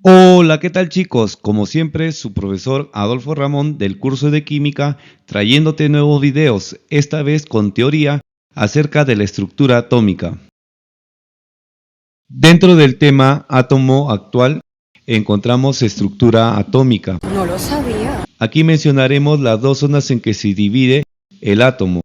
Hola, ¿qué tal chicos? Como siempre, su profesor Adolfo Ramón del curso de Química, trayéndote nuevos videos, esta vez con teoría acerca de la estructura atómica. Dentro del tema átomo actual, encontramos estructura atómica. No lo sabía. Aquí mencionaremos las dos zonas en que se divide el átomo,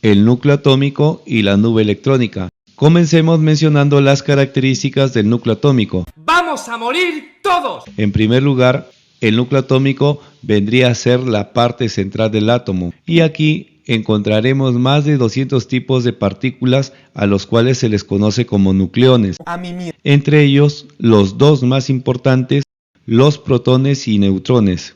el núcleo atómico y la nube electrónica. Comencemos mencionando las características del núcleo atómico. ¡Vamos a morir todos! En primer lugar, el núcleo atómico vendría a ser la parte central del átomo, y aquí encontraremos más de 200 tipos de partículas a los cuales se les conoce como nucleones. Entre ellos, los dos más importantes, los protones y neutrones.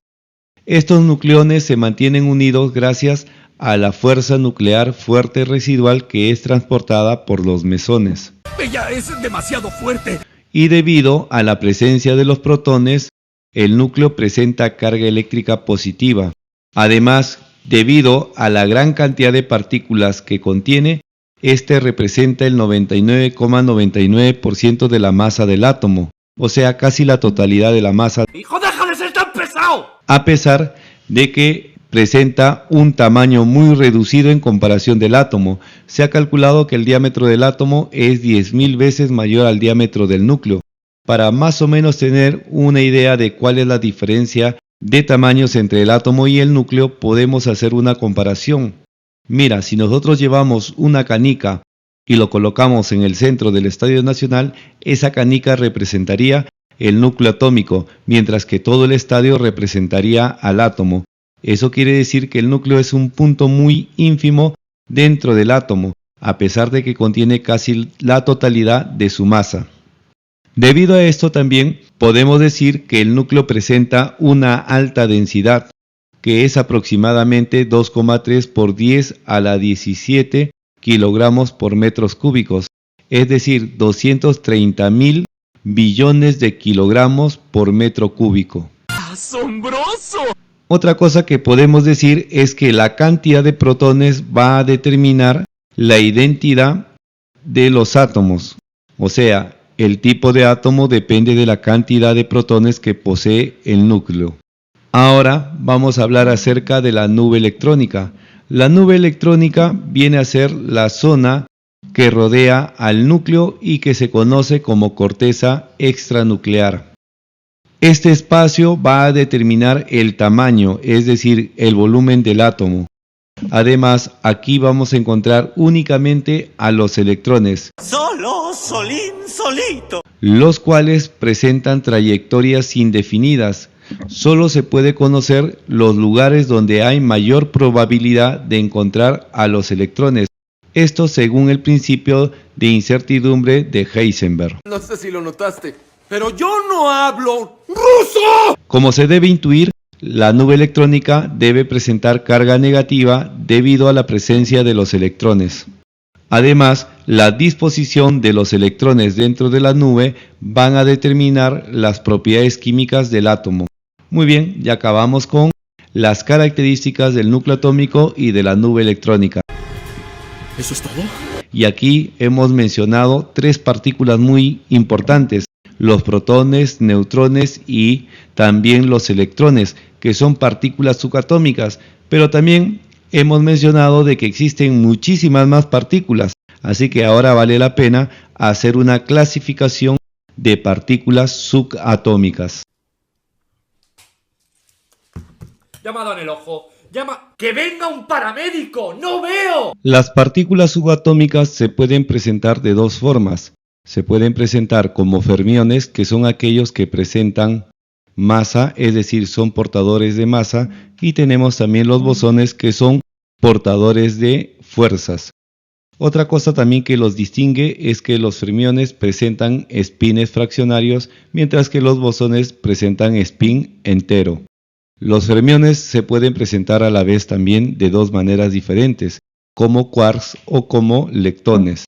Estos nucleones se mantienen unidos gracias a la fuerza nuclear fuerte residual que es transportada por los mesones. ¡Ella es demasiado fuerte! Y debido a la presencia de los protones, el núcleo presenta carga eléctrica positiva. Además, debido a la gran cantidad de partículas que contiene, este representa el 99,99% de la masa del átomo, o sea, casi la totalidad de la masa. ¡Hijo, deja de ser tan pesado! A pesar de que presenta un tamaño muy reducido en comparación del átomo. Se ha calculado que el diámetro del átomo es 10.000 veces mayor al diámetro del núcleo. Para más o menos tener una idea de cuál es la diferencia de tamaños entre el átomo y el núcleo, podemos hacer una comparación. Mira, si nosotros llevamos una canica y lo colocamos en el centro del Estadio Nacional, esa canica representaría el núcleo atómico, mientras que todo el estadio representaría al átomo. Eso quiere decir que el núcleo es un punto muy ínfimo dentro del átomo, a pesar de que contiene casi la totalidad de su masa. Debido a esto también podemos decir que el núcleo presenta una alta densidad, que es aproximadamente 2,3 por 10 a la 17 kilogramos por metros cúbicos, es decir, 230.000 billones de kilogramos por metro cúbico. ¡Asombroso! Otra cosa que podemos decir es que la cantidad de protones va a determinar la identidad de los átomos. O sea, el tipo de átomo depende de la cantidad de protones que posee el núcleo. Ahora vamos a hablar acerca de la nube electrónica. La nube electrónica viene a ser la zona que rodea al núcleo y que se conoce como corteza extranuclear. Este espacio va a determinar el tamaño, es decir, el volumen del átomo. Además, aquí vamos a encontrar únicamente a los electrones, solito, los cuales presentan trayectorias indefinidas. Solo se puede conocer los lugares donde hay mayor probabilidad de encontrar a los electrones. Esto según el principio de incertidumbre de Heisenberg. No sé si lo notaste, pero yo no hablo ruso. Como se debe intuir, la nube electrónica debe presentar carga negativa debido a la presencia de los electrones. Además, la disposición de los electrones dentro de la nube van a determinar las propiedades químicas del átomo. Muy bien, ya acabamos con las características del núcleo atómico y de la nube electrónica. ¿Eso es todo? Y aquí hemos mencionado tres partículas muy importantes: los protones, neutrones y también los electrones, que son partículas subatómicas, pero también hemos mencionado de que existen muchísimas más partículas, así que ahora vale la pena hacer una clasificación de partículas subatómicas. Llamado en el ojo. ¡Llama! ¡Que venga un paramédico! ¡No veo! Las partículas subatómicas se pueden presentar de dos formas. Se pueden presentar como fermiones, que son aquellos que presentan masa, es decir, son portadores de masa, y tenemos también los bosones, que son portadores de fuerzas. Otra cosa también que los distingue es que los fermiones presentan espines fraccionarios, mientras que los bosones presentan spin entero. Los fermiones se pueden presentar a la vez también de dos maneras diferentes, como quarks o como leptones.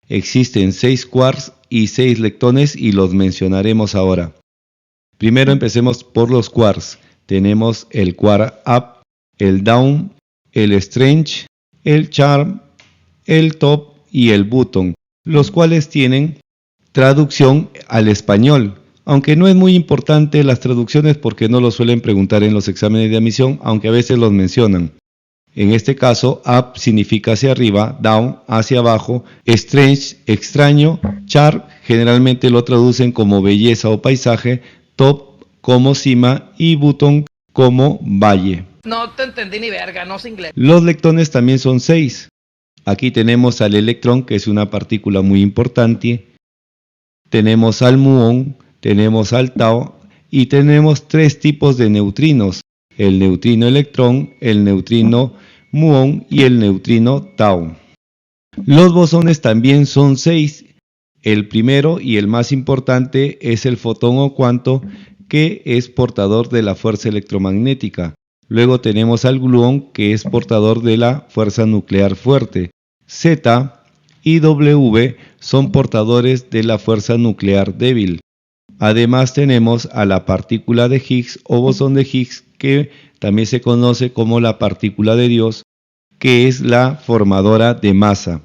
Existen 6 quarks y 6 leptones y los mencionaremos ahora. Primero empecemos por los quarks. Tenemos el quark up, el down, el strange, el charm, el top y el button, los cuales tienen traducción al español Aunque no es muy importante las traducciones porque no lo suelen preguntar en los exámenes de admisión, aunque a veces los mencionan. En este caso, up significa hacia arriba, down hacia abajo, strange, extraño, chart generalmente lo traducen como belleza o paisaje, top como cima y bottom como valle. No te entendí ni verga, no sé inglés. Los lectones también son 6. Aquí tenemos al electrón, que es una partícula muy importante. Tenemos al muón, tenemos al tau y tenemos 3 tipos de neutrinos. El neutrino electrón, el neutrino muón y el neutrino tau. Los bosones también son 6. El primero y el más importante es el fotón o cuanto, que es portador de la fuerza electromagnética. Luego tenemos al gluón, que es portador de la fuerza nuclear fuerte. Z y W son portadores de la fuerza nuclear débil. Además tenemos a la partícula de Higgs o bosón de Higgs, que también se conoce como la partícula de Dios, que es la formadora de masa.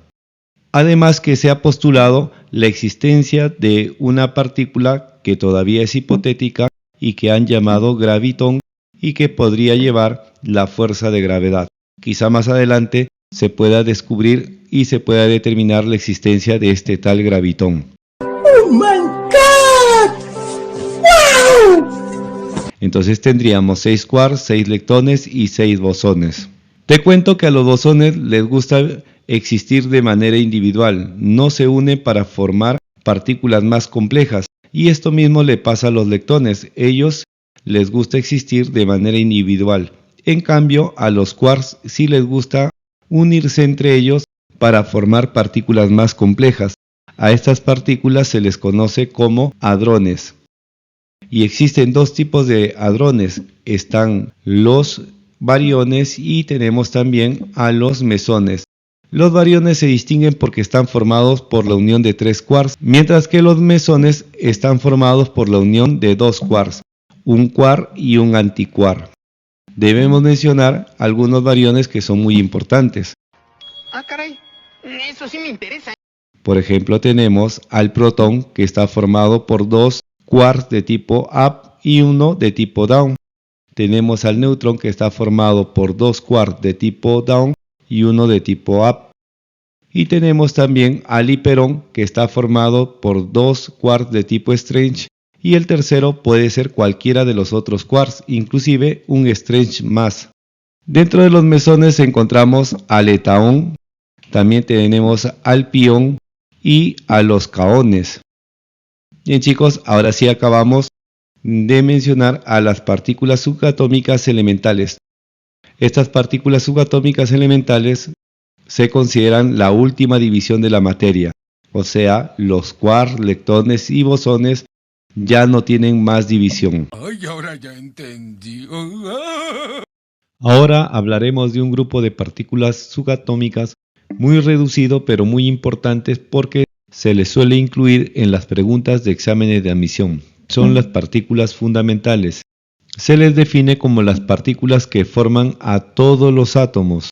Además que se ha postulado la existencia de una partícula que todavía es hipotética y que han llamado gravitón y que podría llevar la fuerza de gravedad. Quizá más adelante se pueda descubrir y se pueda determinar la existencia de este tal gravitón. ¡Oh my God! ¡Wow! Entonces tendríamos 6 quarks, 6 leptones y 6 bosones. Te cuento que a los bosones les gusta existir de manera individual, no se unen para formar partículas más complejas, y esto mismo le pasa a los leptones, ellos les gusta existir de manera individual. En cambio, a los quarks sí les gusta unirse entre ellos para formar partículas más complejas. A estas partículas se les conoce como hadrones. Y existen 2 tipos de hadrones, están los bariones y tenemos también a los mesones. Los bariones se distinguen porque están formados por la unión de 3 quarks, mientras que los mesones están formados por la unión de 2 quarks, un quark y un antiquark. Debemos mencionar algunos bariones que son muy importantes. Ah, caray, eso sí me interesa. Por ejemplo, tenemos al protón, que está formado por 2 quarks de tipo up y uno de tipo down. Tenemos al neutrón, que está formado por 2 quarks de tipo down y uno de tipo up. Y tenemos también al hiperón, que está formado por 2 quarks de tipo strange, y el tercero puede ser cualquiera de los otros quarks, inclusive un strange más. Dentro de los mesones encontramos al etaón, también tenemos al pión y a los kaones. Bien chicos, ahora sí acabamos de mencionar a las partículas subatómicas elementales. Estas partículas subatómicas elementales se consideran la última división de la materia, o sea, los quarks, leptones y bosones ya no tienen más división. Ay, ahora ya entendí. Ahora hablaremos de un grupo de partículas subatómicas muy reducido pero muy importantes porque se les suele incluir en las preguntas de exámenes de admisión. Son las partículas fundamentales. Se les define como las partículas que forman a todos los átomos.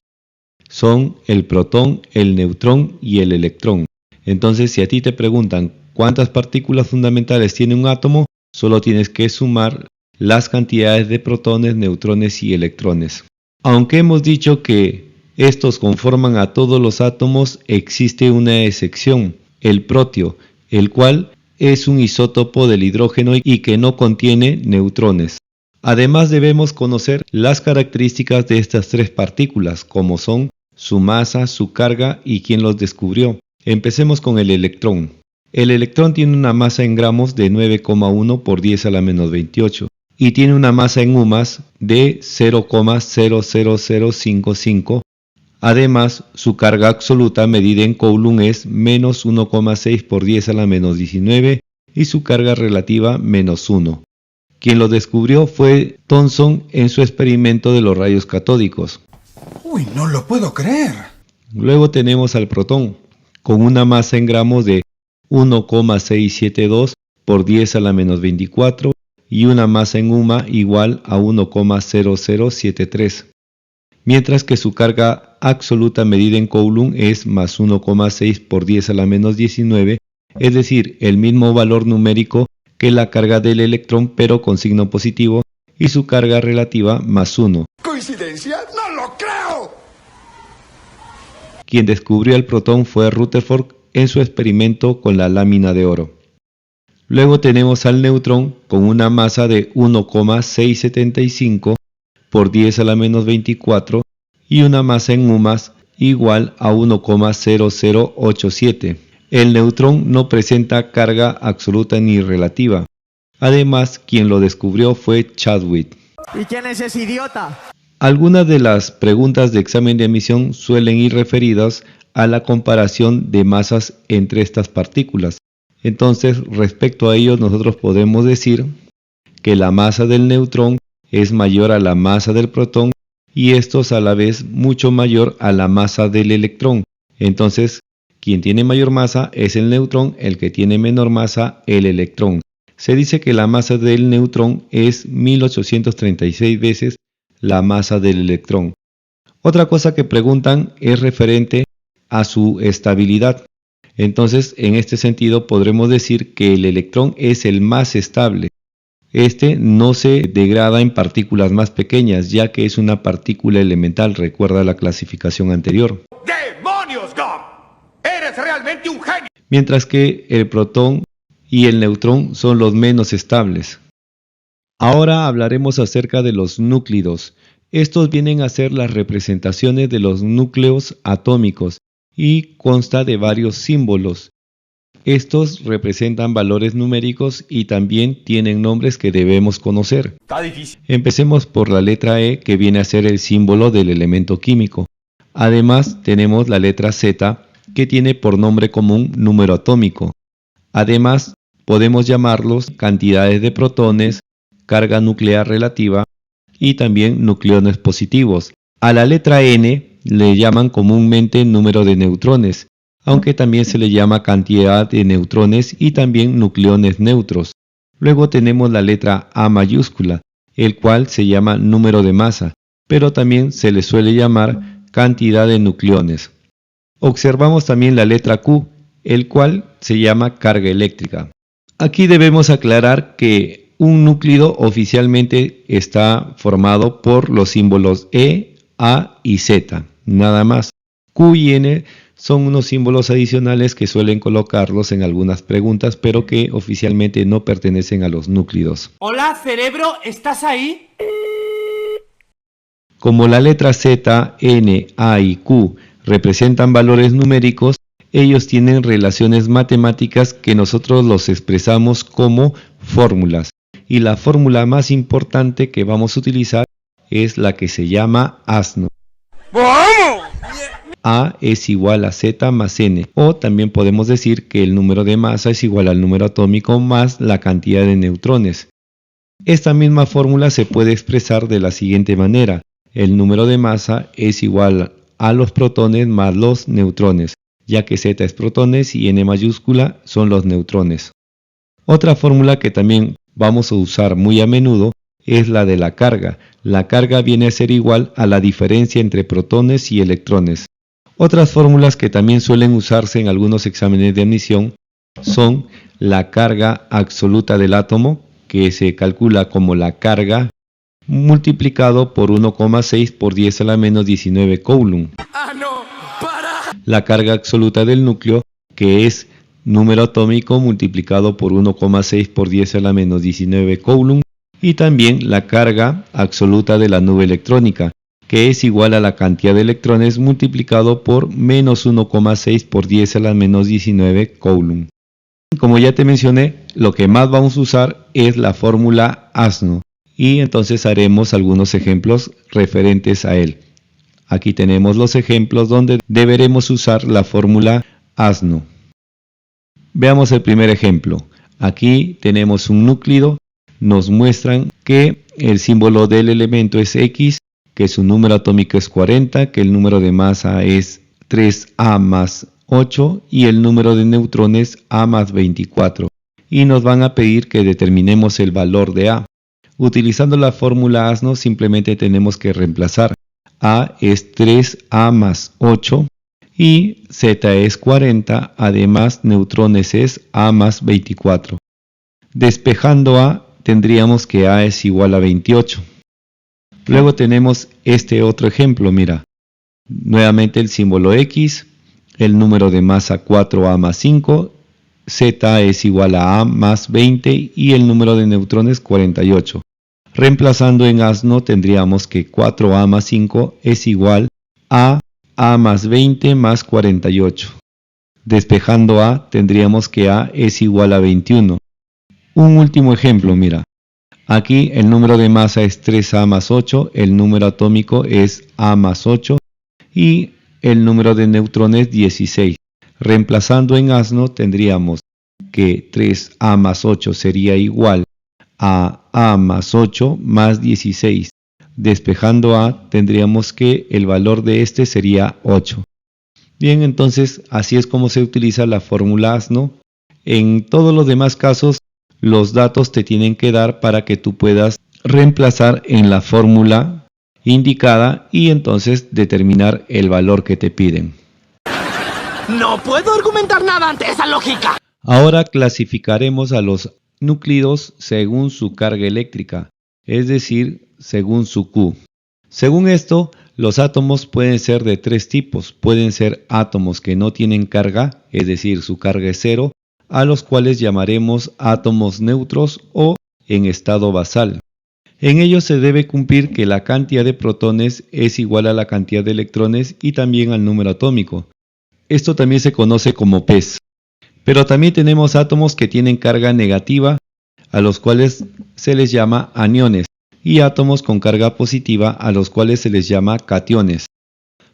Son el protón, el neutrón y el electrón. Entonces, si a ti te preguntan cuántas partículas fundamentales tiene un átomo, solo tienes que sumar las cantidades de protones, neutrones y electrones. Aunque hemos dicho que estos conforman a todos los átomos, existe una excepción, el protio, el cual es un isótopo del hidrógeno y que no contiene neutrones. Además debemos conocer las características de estas 3 partículas, como son su masa, su carga y quién los descubrió. Empecemos con el electrón. El electrón tiene una masa en gramos de 9,1 por 10 a la menos 28 y tiene una masa en UMAS de 0,00055. Además, su carga absoluta medida en Coulomb es menos 1,6 por 10 a la menos 19 y su carga relativa menos 1. Quien lo descubrió fue Thomson en su experimento de los rayos catódicos. Uy, no lo puedo creer. Luego tenemos al protón, con una masa en gramos de 1,672 por 10 a la menos 24 y una masa en UMA igual a 1,0073. Mientras que su carga absoluta medida en Coulomb es más 1,6 por 10 a la menos 19, es decir, el mismo valor numérico que la carga del electrón pero con signo positivo y su carga relativa más 1. ¿Coincidencia? ¡No lo creo! Quien descubrió el protón fue Rutherford en su experimento con la lámina de oro. Luego tenemos al neutrón con una masa de 1,675 por 10 a la menos 24 y una masa en UMAS igual a 1,0087. El neutrón no presenta carga absoluta ni relativa. Además, quien lo descubrió fue Chadwick. ¿Y quién es ese idiota? Algunas de las preguntas de examen de admisión suelen ir referidas a la comparación de masas entre estas partículas. Entonces, respecto a ello, nosotros podemos decir que la masa del neutrón es mayor a la masa del protón y estos a la vez mucho mayor a la masa del electrón. Entonces, quien tiene mayor masa es el neutrón, el que tiene menor masa, el electrón. Se dice que la masa del neutrón es 1836 veces la masa del electrón. Otra cosa que preguntan es referente a su estabilidad. Entonces, en este sentido podremos decir que el electrón es el más estable. Este no se degrada en partículas más pequeñas, ya que es una partícula elemental, recuerda la clasificación anterior. ¡Demonios, Gum! ¡Eres realmente un genio! Mientras que el protón y el neutrón son los menos estables. Ahora hablaremos acerca de los núclidos. Estos vienen a ser las representaciones de los núcleos atómicos y consta de varios símbolos. Estos representan valores numéricos y también tienen nombres que debemos conocer. Está difícil. Empecemos por la letra E, que viene a ser el símbolo del elemento químico. Además tenemos la letra Z, que tiene por nombre común número atómico. Además podemos llamarlos cantidades de protones, carga nuclear relativa y también nucleones positivos. A la letra N le llaman comúnmente número de neutrones, aunque también se le llama cantidad de neutrones y también nucleones neutros. Luego tenemos la letra A mayúscula, el cual se llama número de masa, pero también se le suele llamar cantidad de nucleones. Observamos también la letra Q, el cual se llama carga eléctrica. Aquí debemos aclarar que un núclido oficialmente está formado por los símbolos E, A y Z, nada más. Q y N son unos símbolos adicionales que suelen colocarlos en algunas preguntas, pero que oficialmente no pertenecen a los núclidos. Hola, cerebro, ¿estás ahí? Como la letra Z, N, A y Q representan valores numéricos, ellos tienen relaciones matemáticas que nosotros los expresamos como fórmulas. Y la fórmula más importante que vamos a utilizar es la que se llama ASNO. A es igual a Z más N, o también podemos decir que el número de masa es igual al número atómico más la cantidad de neutrones. Esta misma fórmula se puede expresar de la siguiente manera: el número de masa es igual a los protones más los neutrones, ya que Z es protones y N mayúscula son los neutrones. Otra fórmula que también vamos a usar muy a menudo es la de la carga. La carga viene a ser igual a la diferencia entre protones y electrones. Otras fórmulas que también suelen usarse en algunos exámenes de admisión son la carga absoluta del átomo, que se calcula como la carga multiplicado por 1,6 por 10 a la menos 19 coulomb. La carga absoluta del núcleo, que es número atómico multiplicado por 1,6 por 10 a la menos 19 coulomb. Y también la carga absoluta de la nube electrónica, que es igual a la cantidad de electrones multiplicado por menos 1,6 por 10 a la menos 19 coulomb. Como ya te mencioné, lo que más vamos a usar es la fórmula ASNO, y entonces haremos algunos ejemplos referentes a él. Aquí tenemos los ejemplos donde deberemos usar la fórmula ASNO. Veamos el primer ejemplo. Aquí tenemos un núclido. Nos muestran que el símbolo del elemento es X, que su número atómico es 40, que el número de masa es 3A más 8 y el número de neutrones A más 24. Y nos van a pedir que determinemos el valor de A. Utilizando la fórmula ASNO simplemente tenemos que reemplazar. A es 3A más 8 y Z es 40, además neutrones es A más 24. Despejando A, tendríamos que A es igual a 28. Luego tenemos este otro ejemplo, mira. Nuevamente el símbolo X, el número de masa 4A más 5, Z es igual a A más 20 y el número de neutrones 48. Reemplazando en asno tendríamos que 4A más 5 es igual a A más 20 más 48. Despejando A tendríamos que A es igual a 21. Un último ejemplo, mira. Aquí el número de masa es 3A más 8, el número atómico es A más 8 y el número de neutrones 16. Reemplazando en asno tendríamos que 3A más 8 sería igual a A más 8 más 16. Despejando A tendríamos que el valor de este sería 8. Bien, entonces así es como se utiliza la fórmula asno. En todos los demás casos los datos te tienen que dar para que tú puedas reemplazar en la fórmula indicada y entonces determinar el valor que te piden. No puedo argumentar nada ante esa lógica. Ahora clasificaremos a los núclidos según su carga eléctrica, es decir, según su Q. Según esto, los átomos pueden ser de tres tipos. Pueden ser átomos que no tienen carga, es decir, su carga es cero, a los cuales llamaremos átomos neutros o en estado basal. En ellos se debe cumplir que la cantidad de protones es igual a la cantidad de electrones y también al número atómico. Esto también se conoce como pes. Pero también tenemos átomos que tienen carga negativa, a los cuales se les llama aniones, y átomos con carga positiva, a los cuales se les llama cationes.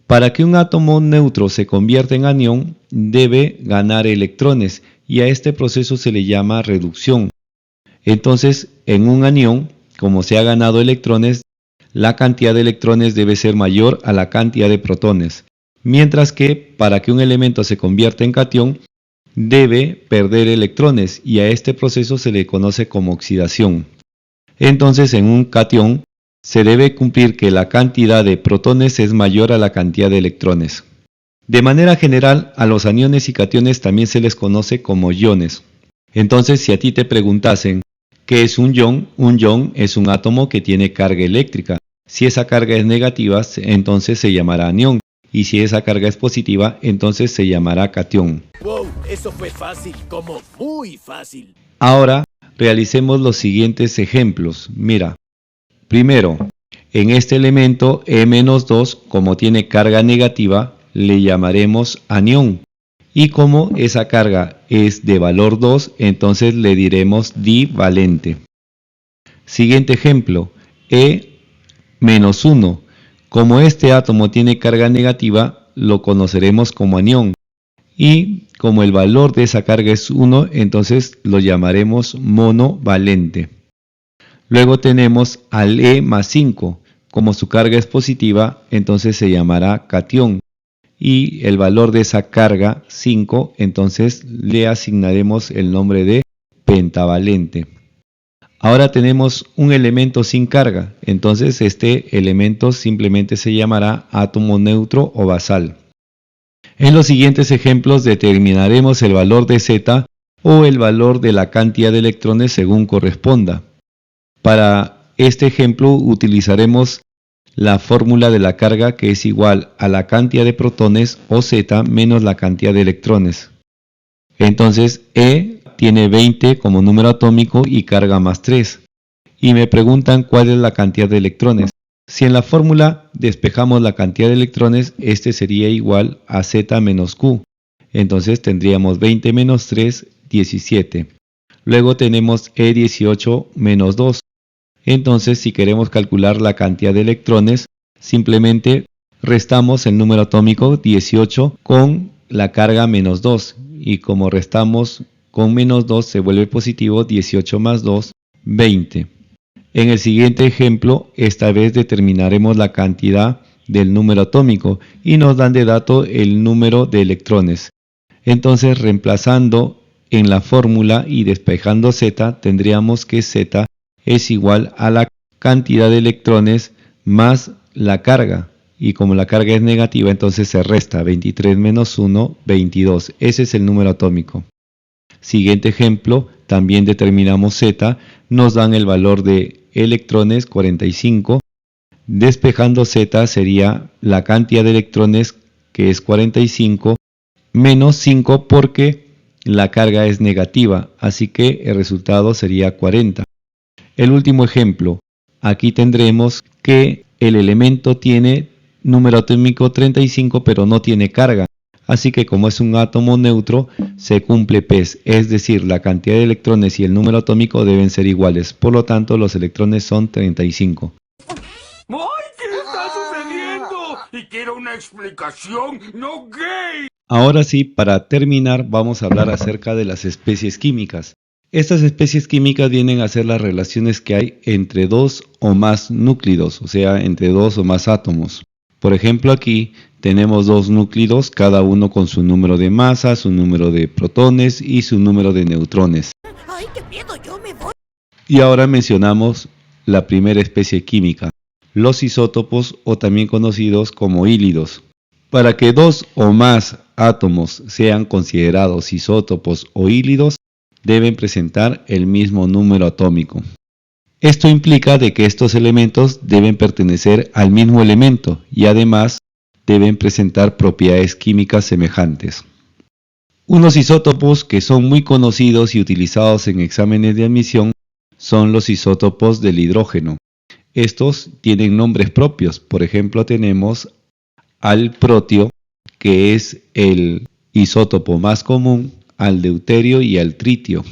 Para que un átomo neutro se convierta en anión, debe ganar electrones, y a este proceso se le llama reducción. Entonces, en un anión, como se ha ganado electrones, la cantidad de electrones debe ser mayor a la cantidad de protones. Mientras que, para que un elemento se convierta en catión, debe perder electrones, y a este proceso se le conoce como oxidación. Entonces, en un catión, se debe cumplir que la cantidad de protones es mayor a la cantidad de electrones. De manera general, a los aniones y cationes también se les conoce como iones. Entonces, si a ti te preguntasen, ¿qué es un ion es un átomo que tiene carga eléctrica. Si esa carga es negativa, entonces se llamará anión. Y si esa carga es positiva, entonces se llamará catión. Wow, eso fue fácil, como muy fácil. Ahora, realicemos los siguientes ejemplos. Mira, primero, en este elemento E-2, como tiene carga negativa, le llamaremos anión. Y como esa carga es de valor 2, entonces le diremos divalente. Siguiente ejemplo, E-1. Como este átomo tiene carga negativa, lo conoceremos como anión. Y como el valor de esa carga es 1, entonces lo llamaremos monovalente. Luego tenemos al E+5. Como su carga es positiva, entonces se llamará catión. Y el valor de esa carga, 5, entonces le asignaremos el nombre de pentavalente. Ahora tenemos un elemento sin carga, entonces este elemento simplemente se llamará átomo neutro o basal. En los siguientes ejemplos determinaremos el valor de Z o el valor de la cantidad de electrones según corresponda. Para este ejemplo utilizaremos la fórmula de la carga, que es igual a la cantidad de protones o Z menos la cantidad de electrones. Entonces E tiene 20 como número atómico y carga más 3. Y me preguntan cuál es la cantidad de electrones. Si en la fórmula despejamos la cantidad de electrones, este sería igual a Z menos Q. Entonces tendríamos 20 menos 3, 17. Luego tenemos E18 menos 2. Entonces, si queremos calcular la cantidad de electrones, simplemente restamos el número atómico 18 con la carga menos 2. Y como restamos con menos 2, se vuelve positivo. 18 más 2, 20. En el siguiente ejemplo, esta vez determinaremos la cantidad del número atómico y nos dan de dato el número de electrones. Entonces, reemplazando en la fórmula y despejando Z, tendríamos que Z es igual a la cantidad de electrones más la carga. Y como la carga es negativa, entonces se resta 23 menos 1, 22. Ese es el número atómico. Siguiente ejemplo, también determinamos Z, nos dan el valor de electrones 45. Despejando Z sería la cantidad de electrones, que es 45, menos 5 porque la carga es negativa, así que el resultado sería 40. El último ejemplo, aquí tendremos que el elemento tiene número atómico 35 pero no tiene carga. Así que como es un átomo neutro, se cumple PES, es decir, la cantidad de electrones y el número atómico deben ser iguales. Por lo tanto, los electrones son 35. ¡Ay, qué está sucediendo! Y quiero una explicación, no gay. Ahora sí, para terminar, vamos a hablar acerca de las especies químicas. Estas especies químicas vienen a ser las relaciones que hay entre dos o más núclidos, o sea, entre dos o más átomos. Por ejemplo, aquí tenemos dos núclidos, cada uno con su número de masa, su número de protones y su número de neutrones. ¡Ay, qué miedo! ¡Yo me voy! Y ahora mencionamos la primera especie química, los isótopos o también conocidos como hílidos. Para que dos o más átomos sean considerados isótopos o hílidos, deben presentar el mismo número atómico. Esto implica de que estos elementos deben pertenecer al mismo elemento y además deben presentar propiedades químicas semejantes. Unos isótopos que son muy conocidos y utilizados en exámenes de admisión son los isótopos del hidrógeno. Estos tienen nombres propios, por ejemplo tenemos al protio, que es el isótopo más común, al deuterio y al tritio.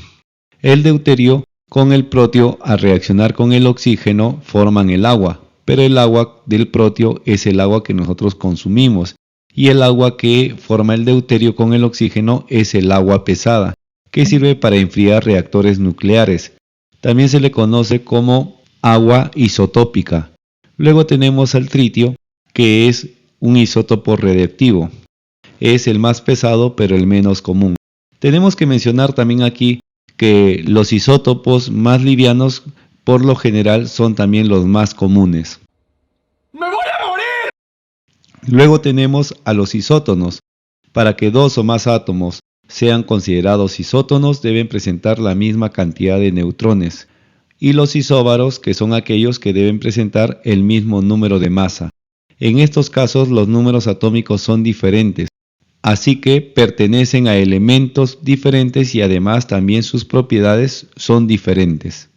El deuterio con el protio, al reaccionar con el oxígeno, forman el agua, pero el agua del protio es el agua que nosotros consumimos, y el agua que forma el deuterio con el oxígeno es el agua pesada, que sirve para enfriar reactores nucleares. También se le conoce como agua isotópica. Luego tenemos al tritio, que es un isótopo radiactivo. Es el más pesado, pero el menos común. Tenemos que mencionar también aquí que los isótopos más livianos por lo general son también los más comunes. ¡Me voy a morir! Luego tenemos a los isótonos. Para que dos o más átomos sean considerados isótonos deben presentar la misma cantidad de neutrones. Y los isóbaros, que son aquellos que deben presentar el mismo número de masa. En estos casos los números atómicos son diferentes, así que pertenecen a elementos diferentes y además también sus propiedades son diferentes.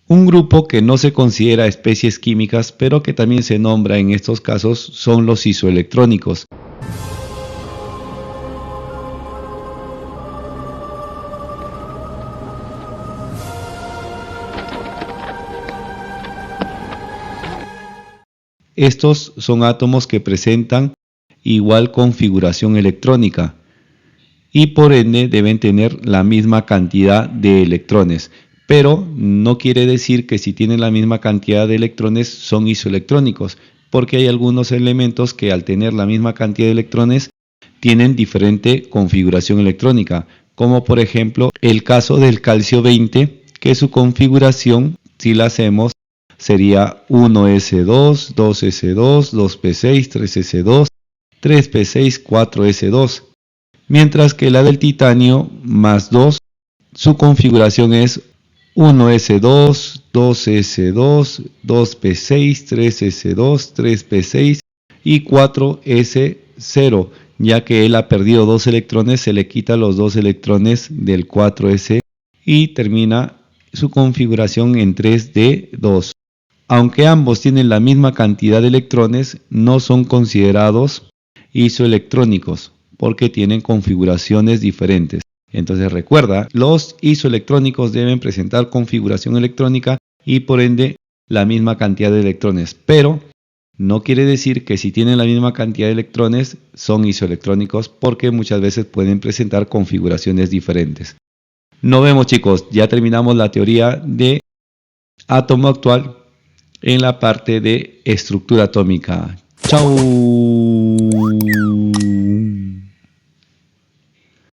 Un grupo que no se considera especies químicas, pero que también se nombra en estos casos, son los isoelectrónicos. Estos son átomos que presentan igual configuración electrónica y por ende deben tener la misma cantidad de electrones, pero no quiere decir que si tienen la misma cantidad de electrones son isoelectrónicos, porque hay algunos elementos que al tener la misma cantidad de electrones tienen diferente configuración electrónica, como por ejemplo el caso del calcio 20, que su configuración, si la hacemos, sería 1s2, 2s2, 2p6, 3s2, 3p6, 4s2, mientras que la del titanio más 2, su configuración es 1s2, 2s2, 2p6, 3s2, 3p6 y 4s0, ya que él ha perdido 2 electrones, se le quita los 2 electrones del 4s y termina su configuración en 3d2. Aunque ambos tienen la misma cantidad de electrones, no son considerados isoelectrónicos porque tienen configuraciones diferentes. Entonces recuerda, los isoelectrónicos deben presentar configuración electrónica y por ende la misma cantidad de electrones, pero no quiere decir que si tienen la misma cantidad de electrones son isoelectrónicos porque muchas veces pueden presentar configuraciones diferentes. Nos vemos chicos, ya terminamos la teoría de átomo actual en la parte de estructura atómica. ¡Chao!